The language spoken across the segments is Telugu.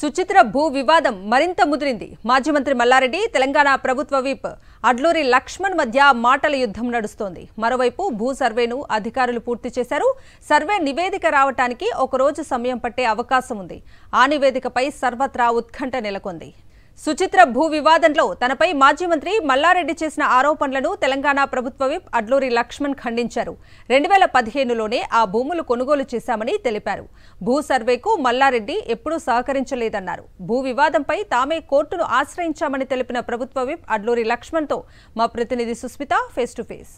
సుచిత్ర భూ వివాదం మరింత ముదిరింది. మాజీ మంత్రి మల్లారెడ్డి, తెలంగాణ ప్రభుత్వ విప్ అడ్లూరి లక్ష్మణ్ మధ్య మాటల యుద్ధం నడుస్తోంది. మరోవైపు భూ సర్వేను అధికారులు పూర్తి చేశారు. సర్వే నివేదిక రావడానికి ఒక రోజు సమయం పట్టే అవకాశం ఉంది. ఆ నివేదికపై సర్వత్రా ఉత్కంఠ నెలకొంది. సుచిత్ర భూ వివాదంలో తనపై మాజీ మంత్రి మల్లారెడ్డి చేసిన ఆరోపణలను తెలంగాణ ప్రభుత్వ విప్ అడ్లూరి లక్ష్మణ్ ఖండించారు. 2015లోనే ఆ భూములు కొనుగోలు చేశామని తెలిపారు. భూ సర్వేకు మల్లారెడ్డి ఎప్పుడూ సహకరించలేదన్నారు. భూ వివాదంపై తామే కోర్టును ఆశ్రయించామని తెలిపిన ప్రభుత్వ విప్ అడ్లూరి లక్ష్మణ్తో మా ప్రతినిధి Sushmita face to face.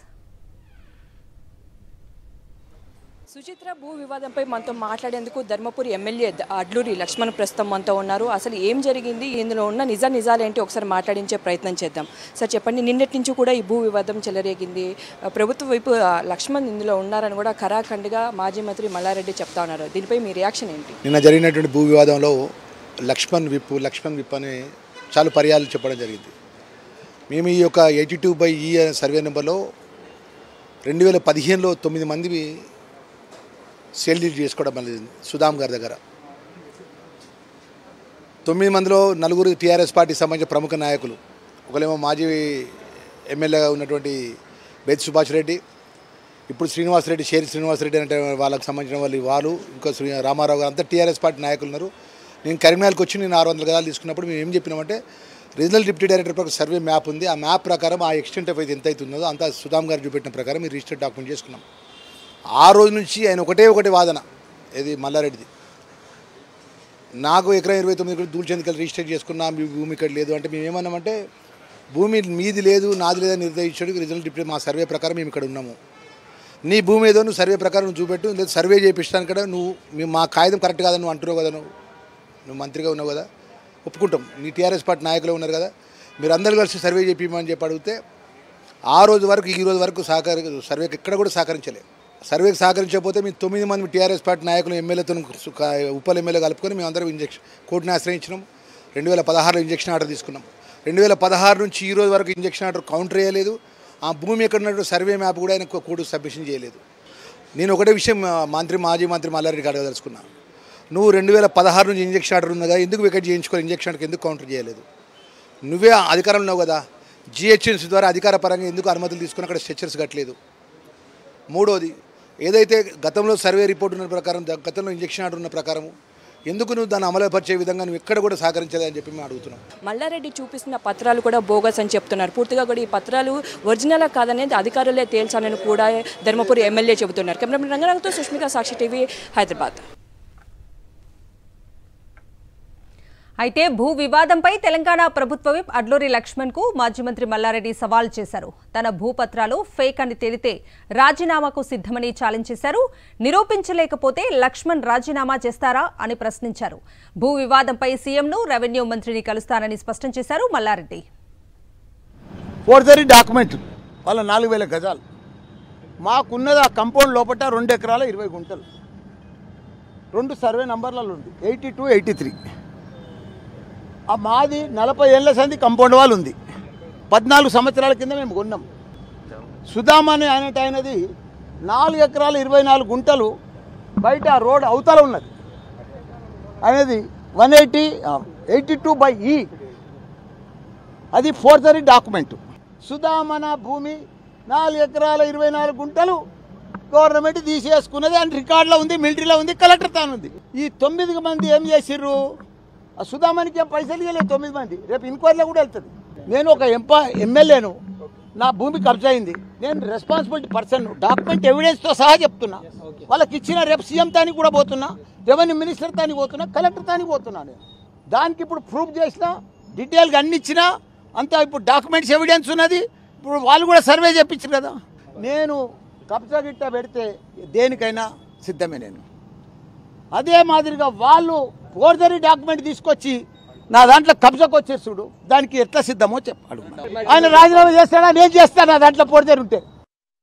Suchitra భూ వివాదంపై మనతో మాట్లాడేందుకు ధర్మపురి ఎమ్మెల్యే అడ్లూరి లక్ష్మణ్ ప్రస్తుతం మనతో ఉన్నారు. అసలు ఏం జరిగింది, ఇందులో ఉన్న నిజాలేంటి ఒకసారి మాట్లాడించే ప్రయత్నం చేద్దాం. సార్ చెప్పండి, నిన్నటి నుంచి కూడా ఈ భూ వివాదం చెలరేగింది. ప్రభుత్వ వైపు లక్ష్మణ్ ఇందులో ఉన్నారని కూడా ఖరాఖండిగా మాజీ మంత్రి మల్లారెడ్డి చెప్తా ఉన్నారు. దీనిపై మీ రియాక్షన్ ఏంటి? నిన్న జరిగినటువంటి భూ వివాదంలో లక్ష్మణ్ విప్ అని చాలా పర్యాలు చెప్పడం జరిగింది. మేము ఈ యొక్క 82/E సర్వే నెంబర్లో 2015లో 9 మంది సేల్ డీడ్ చేసుకోవడం అనేది సుధామ్ గారి దగ్గర. 9 మందిలో 4 టీఆర్ఎస్ పార్టీకి సంబంధించిన ప్రముఖ నాయకులు. ఒకరేమో మాజీ ఎమ్మెల్యేగా ఉన్నటువంటి బేతి సుభాష్ రెడ్డి, ఇప్పుడు శ్రీనివాసరెడ్డి, షేరి శ్రీనివాసరెడ్డి అంటే వాళ్ళకి సంబంధించిన వాళ్ళు, ఇంకో రామారావు గారు, అంతా టీఆర్ఎస్ పార్టీ నాయకులు ఉన్నారు. నేను కరీంనగర్కి వచ్చి నేను 600 గదాలు తీసుకున్నప్పుడు మేము ఏం చెప్పినామంటే, రీజనల్ డిప్యూటీ డైరెక్టర్ ప్రకారం సర్వే మ్యాప్ ఉంది. ఆ మ్యాప్ ప్రకారం ఆ ఎక్స్టెంట్ ఆఫ్ ఎంత అవుతుందో అంతా సుధామ్ గారు చూపెట్టిన ప్రకారం మీరు రిజిస్టర్డ్ డాక్యుమెంట్ చేసుకున్నాం. ఆ రోజు నుంచి ఆయన ఒకటే వాదన, ఇది మల్లారెడ్డిది. నాకు ఎకరం 29 దూల్చెందుకలు రిజిస్టర్ చేసుకున్నా, మీ భూమి ఇక్కడ లేదు అంటే మేము ఏమన్నామంటే, భూమి మీది లేదు నాది లేదని నిర్ణయించాడు రీజనల్ డిప్యూటీ. మా సర్వే ప్రకారం మేము ఇక్కడ ఉన్నాము, నీ భూమి ఏదో నువ్వు సర్వే ప్రకారం నువ్వు చూపెట్టు, లేదు సర్వే చేయించడానికి కూడా మేము మా కాగితం కరెక్ట్ కాదని నువ్వు అంటున్నావు కదా, నువ్వు మంత్రిగా ఉన్నావు కదా, ఒప్పుకుంటాం. నీ టీఆర్ఎస్ పార్టీ నాయకులు ఉన్నారు కదా, మీరు అందరూ కలిసి సర్వే చేయించమని చెప్పి అడిగితే, ఆ రోజు వరకు ఈ రోజు వరకు సర్వేకి ఎక్కడ కూడా సహకరించలేదు. సర్వేకి సహకరించకపోతే మీ 9 మంది టీఆర్ఎస్ పార్టీ నాయకులు ఎమ్మెల్యేతో ఉప ఎమ్మెల్యే కలుపుకొని మేము అందరం కోర్టుని ఆశ్రయించినాం. 2016లో ఇంజక్షన్ ఆర్డర్ తీసుకున్నాం. 2016 నుంచి ఈ రోజు వరకు ఇంజక్షన్ ఆర్డర్ కౌంటర్ చేయలేదు. ఆ భూమి ఎక్కడ ఉన్నట్టు సర్వే మ్యాప్ కూడా ఆయన కోర్టు సబ్మిషన్ చేయలేదు. నేను ఒకటే విషయం మాజీ మంత్రి మల్లారెడ్డికి అడగదలుచుకున్నాను. నువ్వు 2016 నుంచి ఇంజక్షన్ ఆర్డర్ ఉంది కదా, ఎందుకు వికెట్ చేయించుకొని ఇంజక్షన్ ఆర్డర్కి ఎందుకు కౌంటర్ చేయలేదు? నువ్వే అధికారంలో ఉన్నావు కదా, GHMC ద్వారా అధికార పరంగా ఎందుకు అనుమతులు తీసుకుని అక్కడ స్ట్రక్చర్స్ కట్టలేదు? మూడోది, ఏదైతే గతంలో సర్వే రిపోర్ట్ ఉన్న ప్రకారం, గతంలో ఇంజక్షన్ ఆర్డర్ ఉన్న ప్రకారం ఎందుకు నువ్వు దాన్ని అమలుపరిచే విధంగా నువ్వు ఎక్కడ కూడా సహకరించలేదని చెప్పి మేము అడుగుతున్నాం. మల్లారెడ్డి చూపిస్తున్న పత్రాలు కూడా బోగస్ అని చెప్తున్నారు. పూర్తిగా కూడా ఈ పత్రాలు ఒరిజినల్ కాదనేది అధికారులే తేల్చాలని కూడా ధర్మపురి ఎమ్మెల్యే చెబుతున్నారు. కెమెరామెన్ రంగనాథ్తో సుష్మిత, సాక్షి టీవీ, హైదరాబాద్. అయితే భూ వివాదంపై తెలంగాణ ప్రభుత్వ విప్ అడ్లూరి లక్ష్మణ్కు మాజీ మంత్రి మల్లారెడ్డి సవాల్ చేశారు. తన భూపత్రాలు ఫేక్ అని తేలితే రాజీనామాకు సిద్ధమని ఛాలెంజ్ చేశారు. నిరూపించలేకపోతే లక్ష్మణ్ రాజీనామా చేస్తారా అని ప్రశ్నించారు. భూ వివాదంపై సీఎంను, రెవెన్యూ మంత్రిని కలుస్తారని స్పష్టం చేశారు మల్లారెడ్డి. ఫోర్జరీ డాక్యుమెంట్ వాళ్ళ 4000 గజాలు, మాకున్నది ఆ కంపౌండ్ లోపల 2 ఎకరాల 20 గుంటలు, 2 సర్వే నంబర్లలో ఉంది, 82, 83. ఆ మాది 40 ఏళ్ల సంది కంపౌండ్ వాల్ ఉంది. 14 సంవత్సరాల కింద మేము కొన్నాం. సుధామ్ అని ఆయనది 4 ఎకరాల 24 గుంటలు బయట రోడ్ అవతల ఉన్నది. అనేది 182/E, అది ఫోర్జరీ డాక్యుమెంట్. సుధామ్ అన్న భూమి 4 ఎకరాల 24 గుంటలు గవర్నమెంట్ తీసేసుకున్నది అని రికార్డులో ఉంది, మిలిటరీలో ఉంది, కలెక్టర్ తాను ఉంది. ఈ 9 మంది ఏం చేసిర్రు? ఆ సుధామానికి ఏం పైసలు ఇవ్వలేదు 9 మంది. రేపు ఎంక్వైరీలో కూడా వెళ్తుంది. నేను ఒక ఎమ్మెల్యేను, నా భూమి కబ్జా అయింది, నేను రెస్పాన్సిబిలిటీ పర్సన్, డాక్యుమెంట్ ఎవిడెన్స్తో సహా చెప్తున్నా. వాళ్ళకి ఇచ్చిన రేపు సీఎం తానికి కూడా పోతున్నా, రెవెన్యూ మినిస్టర్ తానికి పోతున్నా, కలెక్టర్ తానికి పోతున్నా. నేను దానికి ఇప్పుడు ప్రూఫ్ చేసిన, డీటెయిల్గా అన్ని ఇచ్చినా, అంతా ఇప్పుడు డాక్యుమెంట్స్ ఎవిడెన్స్ ఉన్నది. ఇప్పుడు వాళ్ళు కూడా సర్వే చేయించారు కదా. నేను కబ్జా గిట్ట పెడితే దేనికైనా సిద్ధమే. నేను అదే మాదిరిగా వాళ్ళు ఫోర్జరీ డాక్యుమెంట్ తీసుకొచ్చి నా దాంట్లో కబ్జాకు వచ్చేస్తుడు, దానికి ఎట్లా సిద్ధమో చెప్పాడు. ఆయన రాజీనామా చేస్తాడా? నేను చేస్తాను నా దాంట్లో ఫోర్జరీ ఉంటే.